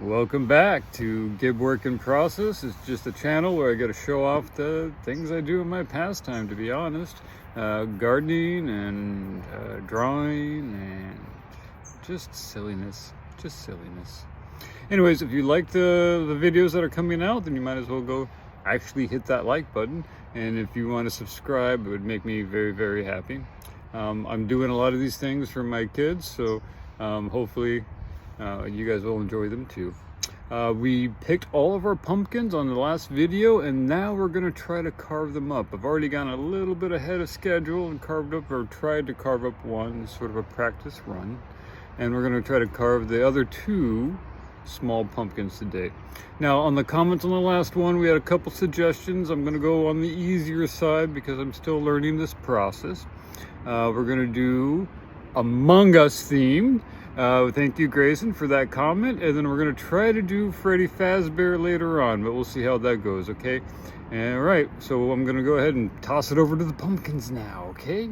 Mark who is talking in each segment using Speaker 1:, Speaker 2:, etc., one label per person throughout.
Speaker 1: Welcome back to Gib Work in Process. It's just a channel where I get to show off the things I do in my pastime, to be honest. Gardening and drawing and just silliness. Anyways, if you like the videos that are coming out, then you might as well go actually hit that like button. And if you want to subscribe, it would make me very, very happy. I'm doing a lot of these things for my kids, so hopefully you guys will enjoy them too. We picked all of our pumpkins on the last video, and now we're going to try to carve them up. I've already gone a little bit ahead of schedule and carved up, or tried to carve up one, sort of a practice run. And we're going to try to carve the other two small pumpkins today. Now, on the comments on the last one, we had a couple suggestions. I'm going to go on the easier side because I'm still learning this process. We're going to do Among Us themed. Thank you, Grayson, for that comment. And then we're going to try to do Freddy Fazbear later on, but we'll see how that goes, okay? All right, so I'm going to go ahead and toss it over to the pumpkins now, okay?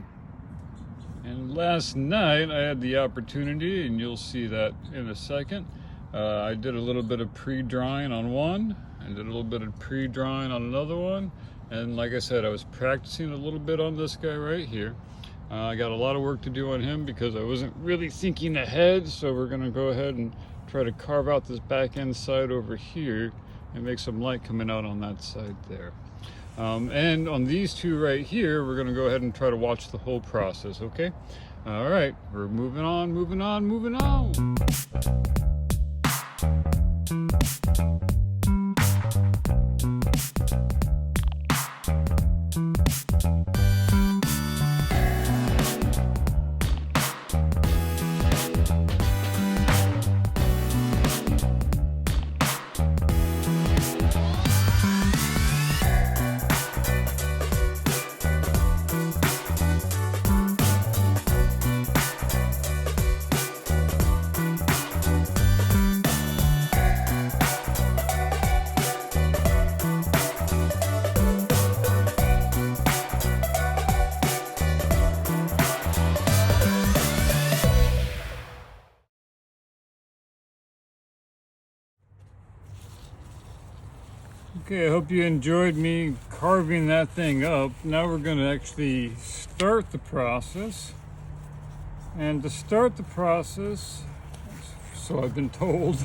Speaker 1: And last night, I had the opportunity, and you'll see that in a second. I did a little bit of pre-drawing on one, and did a little bit of pre-drawing on another one. And like I said, I was practicing a little bit on this guy right here. I got a lot of work to do on him because I wasn't really thinking ahead, so we're going to go ahead and try to carve out this back end side over here and make some light coming out on that side there. And on these two right here, we're going to go ahead and try to watch the whole process, okay? All right, we're moving on. Okay, I hope you enjoyed me carving that thing up. Now we're going to actually start the process. And to start the process, so I've been told,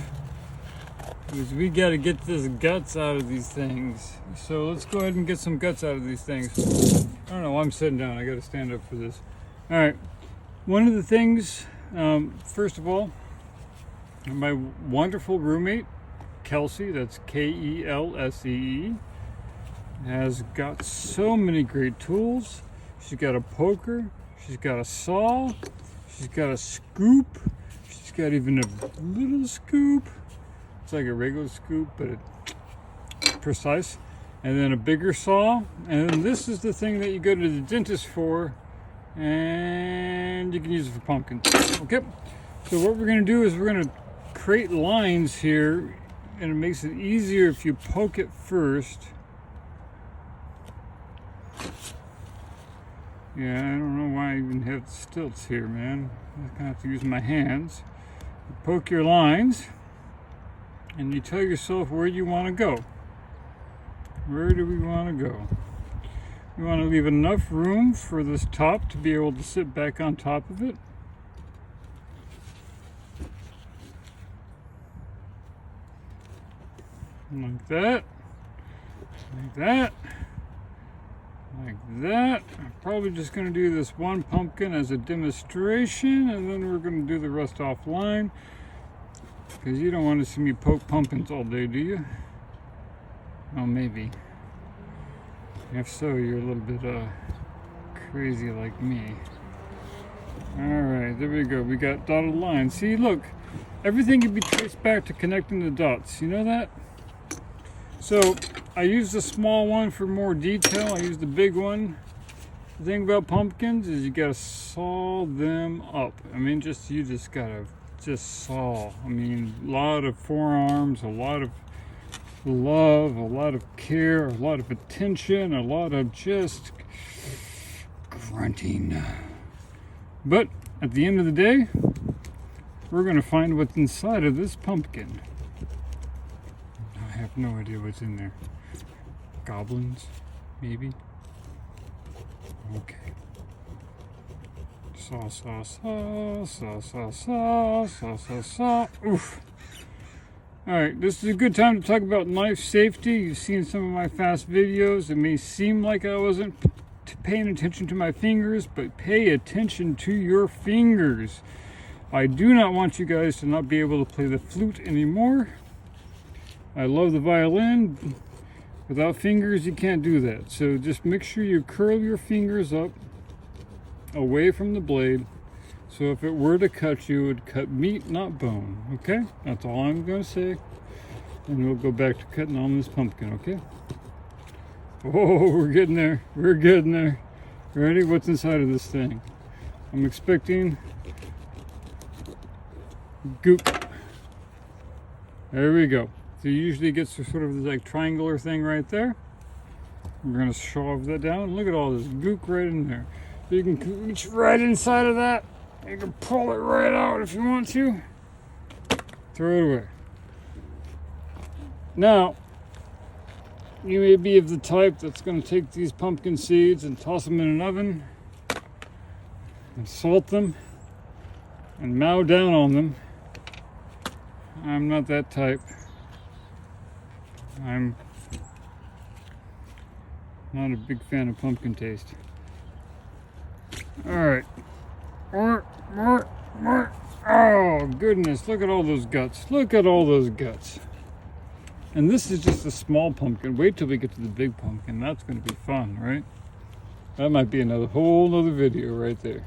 Speaker 1: is we got to get this guts out of these things. So let's go ahead and get some guts out of these things. I don't know why I'm sitting down. I got to stand up for this. All right. One of the things, first of all, my wonderful roommate, Kelsey, that's K-E-L-S-E-E, has got so many great tools. She's got a poker, she's got a saw, she's got a scoop, she's got even a little scoop. It's like a regular scoop, but it's precise. And then a bigger saw. And then this is the thing that you go to the dentist for, and you can use it for pumpkins. Okay, so what we're going to do is we're going to create lines here, and it makes it easier if you poke it first. Yeah, I don't know why I even have stilts here, man. I'm gonna have to use my hands. You poke your lines, and you tell yourself where you want to go. Where do we want to go? We want to leave enough room for this top to be able to sit back on top of it. Like that, like that, like that. I'm probably just going to do this one pumpkin as a demonstration, and then we're going to do the rest offline, because you don't want to see me poke pumpkins all day, do you? Well, maybe. If so, you're a little bit crazy like me. Alright, there we go. We got dotted lines. See, look, everything can be traced back to connecting the dots. You know that? So I used the small one for more detail. I used the big one. The thing about pumpkins is you gotta saw them up. I mean, you just gotta saw. I mean, a lot of forearms, a lot of love, a lot of care, a lot of attention, a lot of just grunting. But at the end of the day, we're gonna find what's inside of this pumpkin. have no idea what's in there. Goblins, maybe? Okay. Saw, saw, saw, saw, saw, saw, saw, saw, saw. Oof. Alright, this is a good time to talk about knife safety. You've seen some of my fast videos. It may seem like I wasn't paying attention to my fingers, but pay attention to your fingers. I do not want you guys to not be able to play the flute anymore. I love the violin. Without fingers, you can't do that. So just make sure you curl your fingers up away from the blade. So if it were to cut you, it would cut meat, not bone. Okay? That's all I'm going to say. And we'll go back to cutting on this pumpkin, okay? Oh, we're getting there. We're getting there. Ready? What's inside of this thing? I'm expecting goop. There we go. So you usually get sort of this like triangular thing right there. We're going to shove that down. Look at all this gook right in there. You can reach right inside of that. You can pull it right out if you want to. Throw it away. Now, you may be of the type that's going to take these pumpkin seeds and toss them in an oven and salt them and mow down on them. I'm not that type. I'm not a big fan of pumpkin taste. Alright. More. Oh, goodness. Look at all those guts. Look at all those guts. And this is just a small pumpkin. Wait till we get to the big pumpkin. That's going to be fun, right? That might be another whole nother video right there.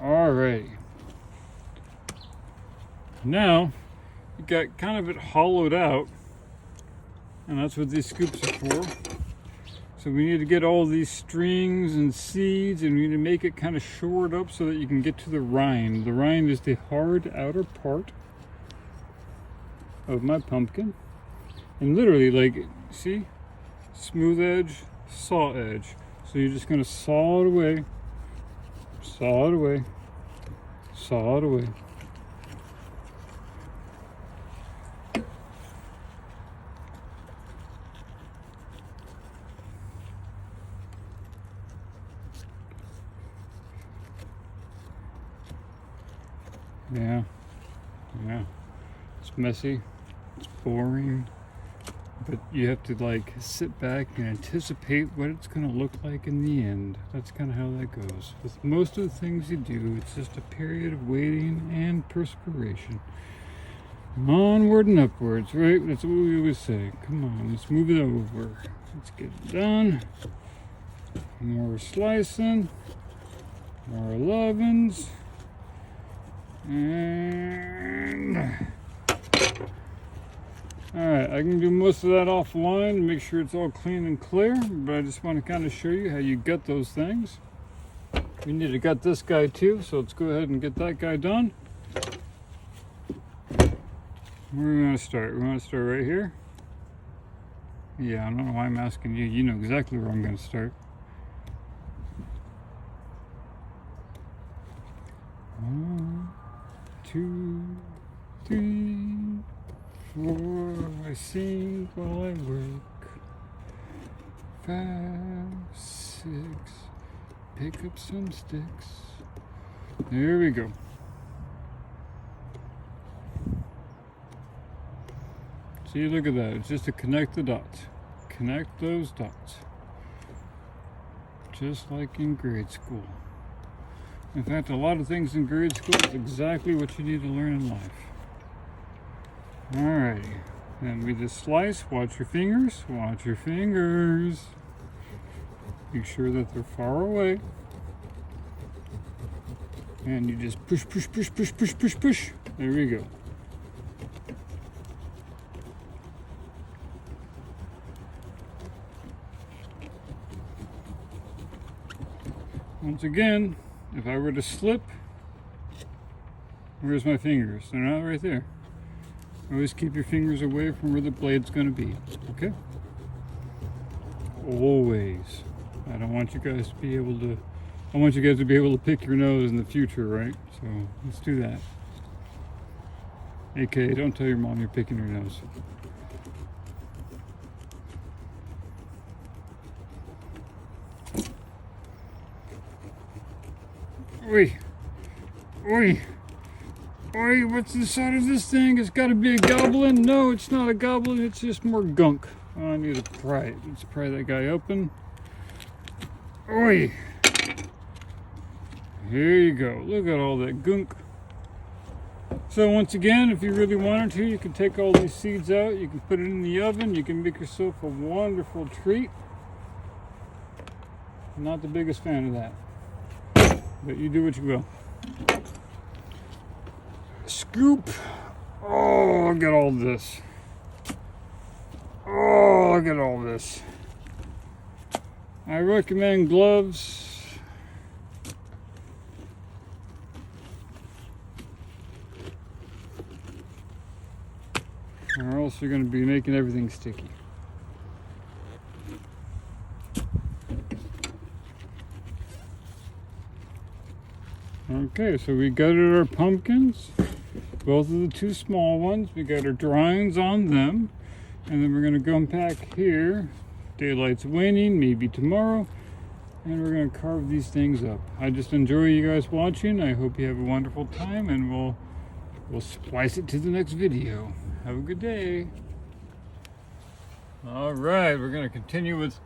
Speaker 1: Alrighty. Now, you got kind of it hollowed out. And that's what these scoops are for. So we need to get all these strings and seeds, and we need to make it kind of shored up so that you can get to the rind. The rind is the hard outer part of my pumpkin. And literally, like, see? Smooth edge, saw edge. So you're just going to saw it away, saw it away, saw it away. Yeah, it's messy, it's boring, but you have to like sit back and anticipate what it's going to look like in the end. That's kind of how that goes. With most of the things you do, it's just a period of waiting and perspiration. Onward and upwards, right? That's what we always say. Come on, let's move it over. Let's get it done. More slicing, more 11s. And alright, I can do most of that offline, make sure it's all clean and clear, but I just want to kind of show you how you gut those things. We need to gut this guy too, so let's go ahead and get that guy done. Where are we going to start? We want to start right here? Yeah, I don't know why I'm asking you. You know exactly where I'm going to start. 1, 2, 3, 4. I sing while I work. 5, 6. Pick up some sticks. There we go. See, look at that. It's just to connect the dots. Connect those dots. Just like in grade school. In fact, a lot of things in grade school is exactly what you need to learn in life. Alrighty. Then we just slice. Watch your fingers. Watch your fingers. Make sure that they're far away. And you just push, push, push, push, push, push, push. There we go. Once again, if I were to slip, where's my fingers? They're not right there. Always keep your fingers away from where the blade's going to be, okay? Always. I don't want you guys to be able to, I want you guys to be able to pick your nose in the future, right? So let's do that. AK, don't tell your mom you're picking your nose. Oi. Oi. Oi, what's inside of this thing? It's got to be a goblin. No, it's not a goblin. It's just more gunk. Oh, I need to pry it. Let's pry that guy open. Oi. Here you go. Look at all that gunk. So once again, if you really wanted to, you can take all these seeds out. You can put it in the oven. You can make yourself a wonderful treat. I'm not the biggest fan of that, but you do what you will. Scoop. Oh, look at all this. Oh, look at all this. I recommend gloves. Or else you're going to be making everything sticky. Okay, so we gutted our pumpkins. Both of the two small ones. We got our drawings on them. And then we're going to come back here. Daylight's waning, maybe tomorrow. And we're going to carve these things up. I just enjoy you guys watching. I hope you have a wonderful time, and we'll splice it to the next video. Have a good day. All right, we're going to continue with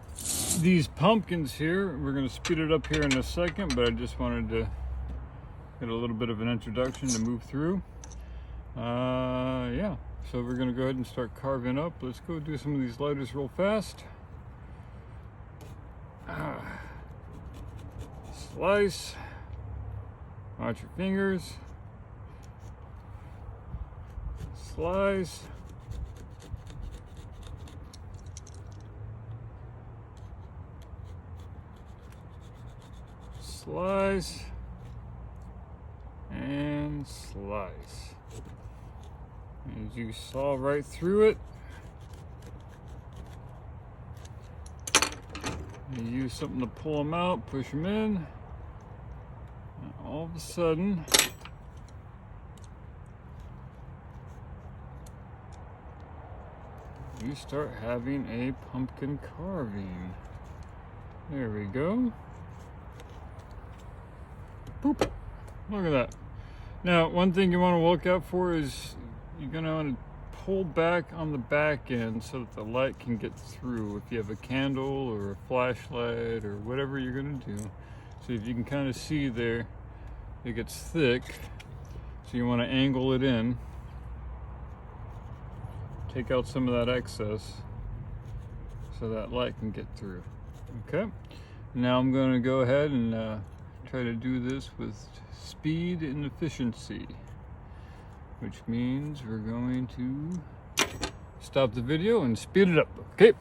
Speaker 1: these pumpkins here. We're going to speed it up here in a second, but I just wanted to get a little bit of an introduction to move through. Yeah, so we're going to go ahead and start carving up. Let's go do some of these lighters real fast. Slice. Watch your fingers. Slice. Slice. And slice. As you saw right through it. You use something to pull them out, push them in. And all of a sudden, you start having a pumpkin carving. There we go. Boop. Look at that. Now, one thing you want to look out for is you're going to want to pull back on the back end so that the light can get through. If you have a candle or a flashlight or whatever you're going to do. So if you can kind of see there, it gets thick. So you want to angle it in. Take out some of that excess so that light can get through. Okay. Now I'm going to go ahead and try to do this with speed and efficiency, which means we're going to stop the video and speed it up. Okay.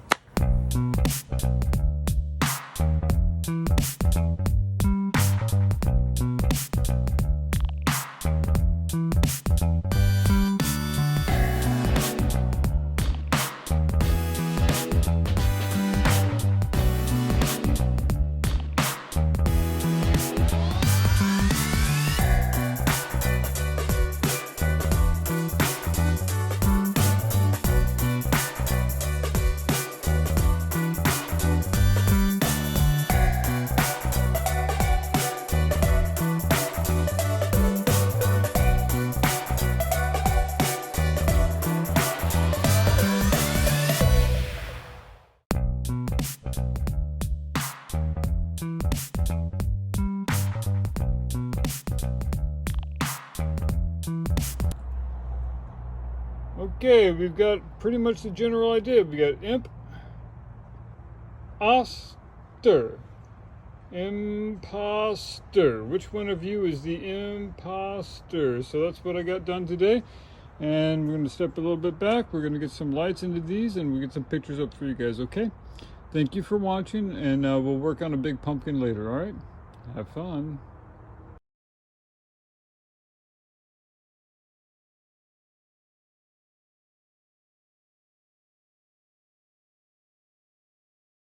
Speaker 1: Okay, we've got pretty much the general idea. We got imposter. Which one of you is the imposter? So that's what I got done today. And we're going to step a little bit back. We're going to get some lights into these and we'll get some pictures up for you guys, okay? Thank you for watching, and we'll work on a big pumpkin later, all right? Have fun.